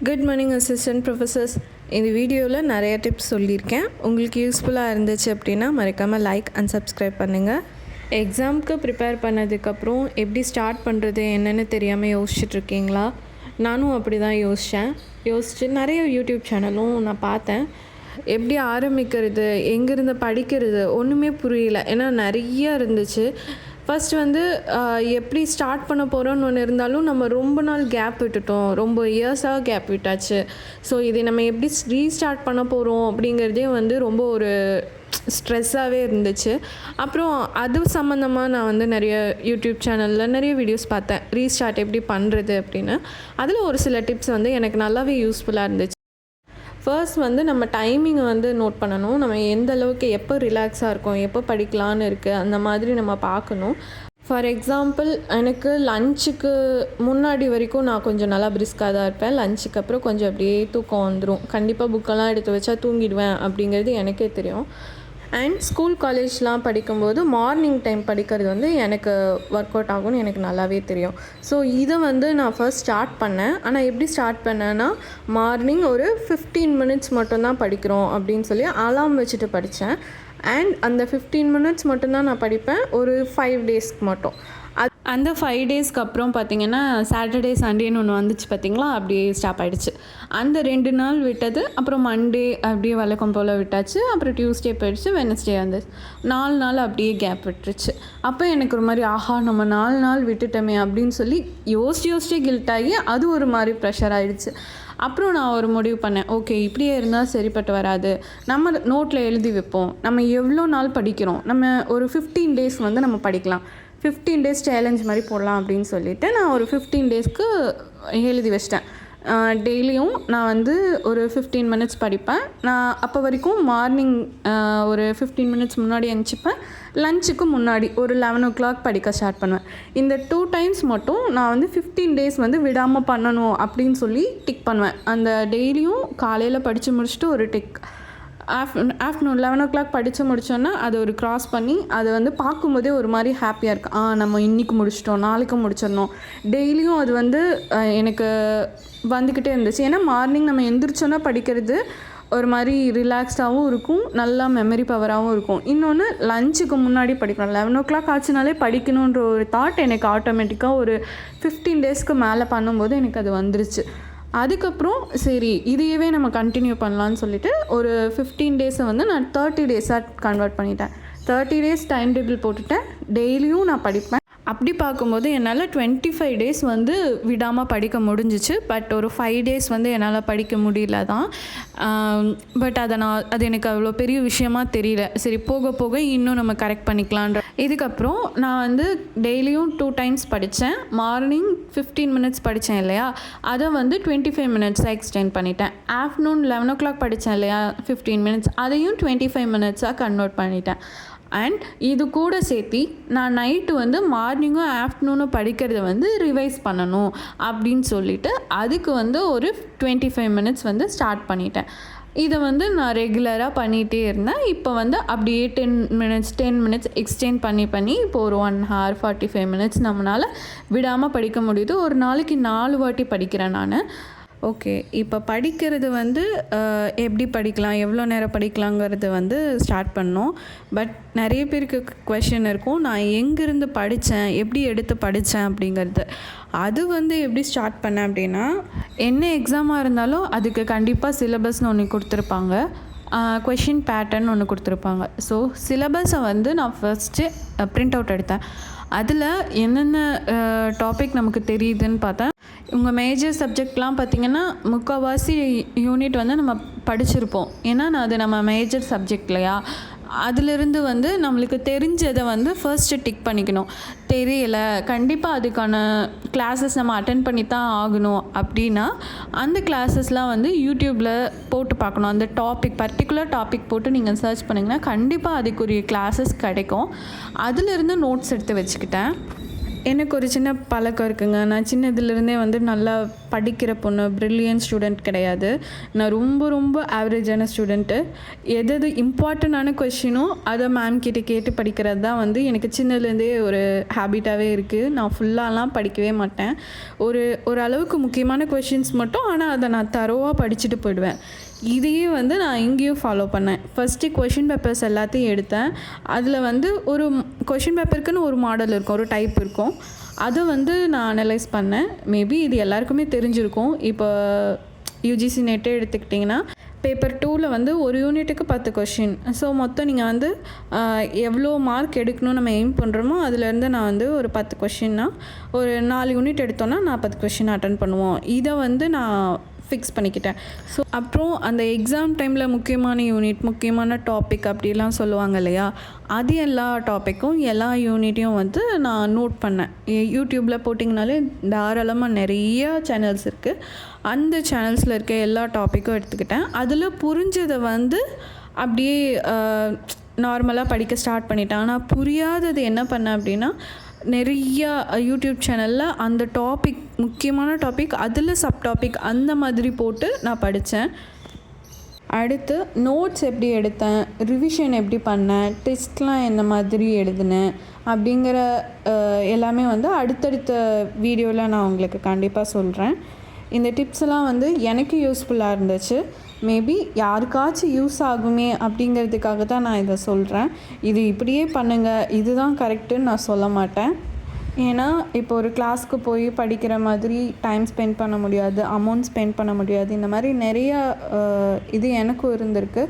Good morning assistant professors. இந்த வீடியோவில் நிறைய டிப்ஸ் சொல்லியிருக்கேன். உங்களுக்கு யூஸ்ஃபுல்லாக இருந்துச்சு அப்படின்னா மறக்காமல் லைக் அண்ட் சப்ஸ்கிரைப் பண்ணுங்கள். எக்ஸாமுக்கு ப்ரிப்பேர் பண்ணதுக்கப்புறம் எப்படி ஸ்டார்ட் பண்ணுறது என்னென்னு தெரியாமல் யோசிச்சுட்ருக்கீங்களா? நானும் அப்படி தான் யோசித்து நிறைய யூடியூப் சேனலும் நான் பார்த்தேன். எப்படி ஆரம்பிக்கிறது, எங்கேருந்து படிக்கிறது ஒன்றுமே புரியல. ஏன்னா நிறைய இருந்துச்சு. ஃபஸ்ட்டு எப்படி ஸ்டார்ட் பண்ண போகிறோன்னு ஒன்று இருந்தாலும் நம்ம ரொம்ப நாள் கேப் விட்டுட்டோம், ரொம்ப இயர்ஸாக கேப் விட்டாச்சு. ஸோ இதை நம்ம எப்படி ரீஸ்டார்ட் பண்ண போகிறோம் அப்படிங்கிறதே ரொம்ப ஒரு ஸ்ட்ரெஸ்ஸாகவே இருந்துச்சு. அப்புறம் அது சம்மந்தமாக நான் நிறைய யூடியூப் சேனலில் நிறைய வீடியோஸ் பார்த்தேன், ரீஸ்டார்ட் எப்படி பண்ணுறது அப்படின்னு. அதில் ஒரு சில டிப்ஸ் எனக்கு நல்லாவே யூஸ்ஃபுல்லாக இருந்துச்சு. ஃபர்ஸ்ட் நம்ம டைமிங்கை நோட் பண்ணணும். நம்ம எந்த அளவுக்கு எப்போ ரிலாக்ஸாக இருக்கோம், எப்போ படிக்கலான்னு இருக்குது, அந்த மாதிரி நம்ம பார்க்கணும். ஃபார் எக்ஸாம்பிள், எனக்கு லஞ்சுக்கு முன்னாடி வரைக்கும் நான் கொஞ்சம் நல்லா பிரிஸ்காக தான் இருப்பேன். லஞ்சுக்கு அப்புறம் கொஞ்சம் அப்படியே தூக்கம் வந்துடும். கண்டிப்பாக புக்கெல்லாம் எடுத்து வச்சா தூங்கிடுவேன் அப்படிங்கிறது எனக்கே தெரியும். அண்ட் ஸ்கூல் காலேஜ்லாம் படிக்கும்போது மார்னிங் டைம் படிக்கிறது எனக்கு ஒர்க் அவுட் ஆகும்னு எனக்கு நல்லாவே தெரியும். ஸோ இதை நான் ஃபர்ஸ்ட் ஸ்டார்ட் பண்ணேன். ஆனால் எப்படி ஸ்டார்ட் பண்ணேன்னா, மார்னிங் ஒரு 15 மினிட்ஸ் மட்டும்தான் படிக்கிறோம் அப்படின்னு சொல்லி அலார்ம் வச்சுட்டு படித்தேன். அண்ட் அந்த 15 மினிட்ஸ் மட்டும்தான் நான் படிப்பேன், ஒரு 5 டேஸ்க்கு மட்டும். அந்த 5 டேஸ்க்கு அப்புறம் பார்த்திங்கன்னா சாட்டர்டே சண்டேன்னு ஒன்று வந்துச்சு பார்த்திங்களா, அப்படியே ஸ்டாப் ஆகிடுச்சு. அந்த 2 நாள் விட்டது, அப்புறம் மண்டே அப்படியே வழக்கம் போல் விட்டாச்சு. அப்புறம் டியூஸ்டே போயிடுச்சு, வெனஸ்டே வந்துச்சு. 4 நாள் அப்படியே கேப் விட்டுருச்சு. அப்போ எனக்கு ஒரு மாதிரி நம்ம 4 நாள் விட்டுட்டோமே அப்படின்னு சொல்லி யோசிச்சே கில்ட் ஆகி அது ஒரு மாதிரி ப்ரெஷர் ஆகிடுச்சு. அப்புறம் நான் ஒரு முடிவு பண்ணேன், ஓகே இப்படியே இருந்தால் சரிப்பட்டு வராது, நம்ம நோட்டில் எழுதி வைப்போம், நம்ம எவ்வளோ நாள் படிக்கிறோம், நம்ம ஒரு 15 டேஸ் நம்ம படிக்கலாம், 15 டேஸ் சேலஞ்ச் மாதிரி போடலாம் அப்படின்னு சொல்லிவிட்டு நான் ஒரு 15 டேஸ்க்கு எழுதி வச்சிட்டேன். டெய்லியும் நான் ஒரு 15 மினிட்ஸ் படிப்பேன். நான் அப்போ வரைக்கும் மார்னிங் ஒரு 15 மினிட்ஸ் முன்னாடி எழுந்திரிப்பேன். லஞ்சுக்கு முன்னாடி ஒரு 11 o'clock படிக்க ஸ்டார்ட் பண்ணுவேன். இந்த 2 டைம்ஸ் மட்டும் நான் 15 டேஸ் விடாமல் பண்ணணும் அப்படின்னு சொல்லி டிக் பண்ணுவேன். அந்த டெய்லியும் காலையில் படித்து முடிச்சுட்டு ஒரு டிக், ஆஃப்டர்நூன் 11 o'clock படித்து முடித்தோன்னா அதை ஒரு க்ராஸ் பண்ணி அதை பார்க்கும்போதே ஒரு மாதிரி ஹாப்பியாக இருக்குது. நம்ம இன்றைக்கி முடிச்சிட்டோம், நாளைக்கு முடிச்சிடணும். டெய்லியும் அது எனக்கு வந்துக்கிட்டே இருந்துச்சு. ஏன்னா மார்னிங் நம்ம எந்திரிச்சோன்னா படிக்கிறது ஒரு மாதிரி ரிலாக்ஸ்டாகவும் இருக்கும், நல்லா மெமரி பவராகவும் இருக்கும். இன்னொன்று, லஞ்சுக்கு முன்னாடி படிக்கணும். 11 o'clock ஆச்சுனாலே படிக்கணுன்ற ஒரு தாட் எனக்கு ஆட்டோமேட்டிக்காக ஒரு 15 டேஸ்க்கு மேலே பண்ணும்போது எனக்கு அது வந்துருச்சு. அதுக்கப்புறம் சரி இதையவே நம்ம கண்டினியூ பண்ணலான்னு சொல்லிவிட்டு ஒரு 15 டேஸை நான் 30 டேஸாக கன்வெர்ட் பண்ணிட்டேன். 30 டேஸ் டைம் டேபிள் போட்டுட்டேன். டெய்லியும் நான் படிப்பேன். அப்படி பார்க்கும்போது என்னால் 25 டேஸ் விடாமல் படிக்க முடிஞ்சிச்சு. பட் ஒரு 5 டேஸ் என்னால் படிக்க முடியல தான். பட் அது எனக்கு அவ்வளோ பெரிய விஷயமாக தெரியல. சரி போக போக இன்னும் நம்ம கரெக்ட் பண்ணிக்கலான்ற. இதுக்கப்புறம் நான் டெய்லியும் 2 டைம்ஸ் படித்தேன். மார்னிங் 15 மினிட்ஸ் படித்தேன் இல்லையா, அதை 25 மினிட்ஸாக எக்ஸ்டெண்ட் பண்ணிட்டேன். ஆஃப்டர்நூன் 11 o'clock படித்தேன் இல்லையா 15 மினிட்ஸ், அதையும் 25 மினிட்ஸாக கன்வெர்ட் பண்ணிட்டேன். அண்ட் இது கூட சேர்த்து நான் நைட்டு மார்னிங்கும் ஆஃப்டர்நூனும் படிக்கிறத ரிவைஸ் பண்ணணும் அப்படின்னு சொல்லிவிட்டு அதுக்கு ஒரு 25 மினிட்ஸ் ஸ்டார்ட் பண்ணிட்டேன். இதை நான் ரெகுலராக பண்ணிகிட்டே இருந்தேன். இப்போ அப்படியே 10 மினிட்ஸ் எக்ஸ்டெண்ட் பண்ணி இப்போ ஒரு 1 hour 45 மினிட்ஸ் நம்மளால் விடாமல் படிக்க முடியுது. ஒரு நாளைக்கு 4 வாட்டி படிக்கிறேன் நான். ஓகே, இப்போ படிக்கிறது எப்படி படிக்கலாம், எவ்வளோ நேரம் படிக்கலாங்கிறது ஸ்டார்ட் பண்ணோம். பட் நிறைய பேருக்கு குவெஸ்சன் இருக்கும், நான் எங்கேருந்து படித்தேன், எப்படி எடுத்து படித்தேன் அப்படிங்கிறது. அது எப்படி ஸ்டார்ட் பண்ணேன் அப்படின்னா, என்ன எக்ஸாமாக இருந்தாலும் அதுக்கு கண்டிப்பாக சிலபஸ்னு ஒன்று கொடுத்துருப்பாங்க, கொஷின் பேட்டர்ன் ஒன்று கொடுத்துருப்பாங்க. ஸோ சிலபஸை நான் ஃபஸ்ட்டு ப்ரிண்ட் அவுட் எடுத்தேன். அதில் என்னென்ன டாபிக் நமக்கு தெரியுதுன்னு பார்த்தேன். உங்கள் மேஜர் சப்ஜெக்ட்லாம் பார்த்திங்கன்னா முக்கால்வாசி யூனிட் நம்ம படிச்சிருப்போம். ஏன்னா அது நம்ம மேஜர் சப்ஜெக்ட் இல்லையா, அதிலிருந்து நம்மளுக்கு தெரிஞ்சதை ஃபர்ஸ்ட்டு டிக் பண்ணிக்கணும். தெரியலை, கண்டிப்பாக அதுக்கான கிளாஸஸ் நம்ம அட்டென்ட் பண்ணி தான் ஆகணும் அப்படின்னா அந்த கிளாஸஸ்லாம் யூடியூப்பில் போட்டு பார்க்கணும். அந்த பர்டிகுலர் டாபிக் போட்டு நீங்கள் சர்ச் பண்ணிங்கன்னா கண்டிப்பாக அதுக்குரிய கிளாஸஸ் கிடைக்கும். அதிலிருந்து நோட்ஸ் எடுத்து வச்சுக்கிட்டேன். எனக்கு ஒரு சின்ன பழக்கம் இருக்குங்க. நான் சின்னதுலேருந்தே வந்து நல்லா படிக்கிற பொண்ணு, பிரில்லியன்ட் ஸ்டூடெண்ட் கிடையாது. நான் ரொம்ப ரொம்ப ஆவரேஜான ஸ்டூடெண்ட்டு. எது இம்பார்ட்டண்டான கொஷினோ அதை மேம் கிட்ட கேட்டு படிக்கிறது தான் வந்து எனக்கு சின்னதுலேருந்தே ஒரு ஹேபிட்டாகவே இருக்குது. நான் ஃபுல்லாலாம் படிக்கவே மாட்டேன். ஒரு அளவுக்கு முக்கியமான கொஷின்ஸ் மட்டும், ஆனால் அதை நான் தரோவாக படிச்சுட்டு போயிடுவேன். இதையே வந்து நான் இங்கேயும் ஃபாலோ பண்ணேன். ஃபஸ்ட்டு கொஷின் பேப்பர்ஸ் எல்லாத்தையும் எடுத்தேன். அதில் வந்து ஒரு கொஷின் பேப்பருக்குன்னு ஒரு மாடல் இருக்கும், ஒரு டைப் இருக்கும். அதை வந்து நான் அனலைஸ் பண்ணேன். மேபி இது எல்லாருக்குமே தெரிஞ்சிருக்கும். இப்போ யூஜிசி நெட்டே எடுத்துக்கிட்டிங்கன்னா பேப்பர் 2ல் வந்து ஒரு யூனிட்டுக்கு 10 கொஷின். ஸோ மொத்தம் நீங்கள் வந்து எவ்வளோ மார்க் எடுக்கணும்னு நம்ம எய்ம் பண்ணுறோமோ அதுலேருந்து நான் வந்து ஒரு 10 கொஷின்னா ஒரு 4 யூனிட் எடுத்தோன்னா 40 கொஷின் அட்டன் பண்ணுவோம். இதை வந்து நான் ஃபிக்ஸ் பண்ணிக்கிட்டேன். ஸோ அப்புறம் அந்த எக்ஸாம் டைமில் முக்கியமான யூனிட், முக்கியமான டாபிக் அப்படிலாம் சொல்லுவாங்க இல்லையா, அது எல்லா டாப்பிக்கும் எல்லா யூனிட்டையும் வந்து நான் நோட் பண்ணேன். யூடியூப்பில் போட்டிங்கனாலே தாராளமாக நிறைய சேனல்ஸ் இருக்குது. அந்த சேனல்ஸில் இருக்க எல்லா டாப்பிக்கும் எடுத்துக்கிட்டேன். அதில் புரிஞ்சதை வந்து அப்படியே நார்மலாக படிக்க ஸ்டார்ட் பண்ணிட்டேன். ஆனால் புரியாதது என்ன பண்ணேன் அப்படின்னா, நிறையா யூடியூப் சேனலில் அந்த டாபிக், முக்கியமான டாபிக், அதில் சப் டாபிக் அந்த மாதிரி போட்டு நான் படித்தேன். அடுத்து நோட்ஸ் எப்படி எடுத்தேன், ரிவிஷன் எப்படி பண்ணேன், டெஸ்ட்லாம் எந்த மாதிரி எழுதினேன் அப்படிங்கிற எல்லாமே வந்து அடுத்தடுத்த வீடியோவில் நான் உங்களுக்கு கண்டிப்பாக சொல்கிறேன். இந்த டிப்ஸ்லாம் வந்து எனக்கு யூஸ்ஃபுல்லாக இருந்துச்சு. மேபி யாருக்காச்சும் யூஸ் ஆகுமே அப்படிங்கிறதுக்காக தான் நான் இதை சொல்கிறேன். இது இப்படியே பண்ணுங்கள், இதுதான் கரெக்டுன்னு நான் சொல்ல மாட்டேன். ஏன்னா இப்போ ஒரு கிளாஸ்க்கு போய் படிக்கிற மாதிரி டைம் ஸ்பெண்ட் பண்ண முடியாது, அமௌண்ட் ஸ்பெண்ட் பண்ண முடியாது. இந்த மாதிரி நிறையா இது எனக்கும் இருந்திருக்கு.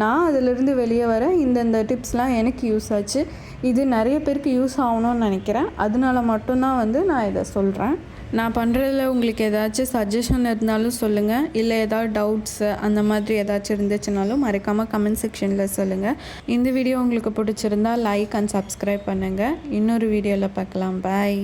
நான் அதிலிருந்து வெளியே வர இந்த டிப்ஸ்லாம் எனக்கு யூஸ் ஆச்சு. இது நிறைய பேருக்கு யூஸ் ஆகணும்னு நினைக்கிறேன். அதனால மட்டும்தான் வந்து நான் இதை சொல்கிறேன். நான் பண்ணுறதுல உங்களுக்கு ஏதாச்சும் சஜஷன் இருந்தாலும் சொல்லுங்கள். இல்லை ஏதாவது டவுட்ஸு அந்த மாதிரி ஏதாச்சும் இருந்துச்சுனாலும் மறக்காமல் கமெண்ட் செக்ஷனில் சொல்லுங்கள். இந்த வீடியோ உங்களுக்கு பிடிச்சிருந்தால் லைக் அண்ட் சப்ஸ்கிரைப் பண்ணுங்கள். இன்னொரு வீடியோவில் பார்க்கலாம். பாய்.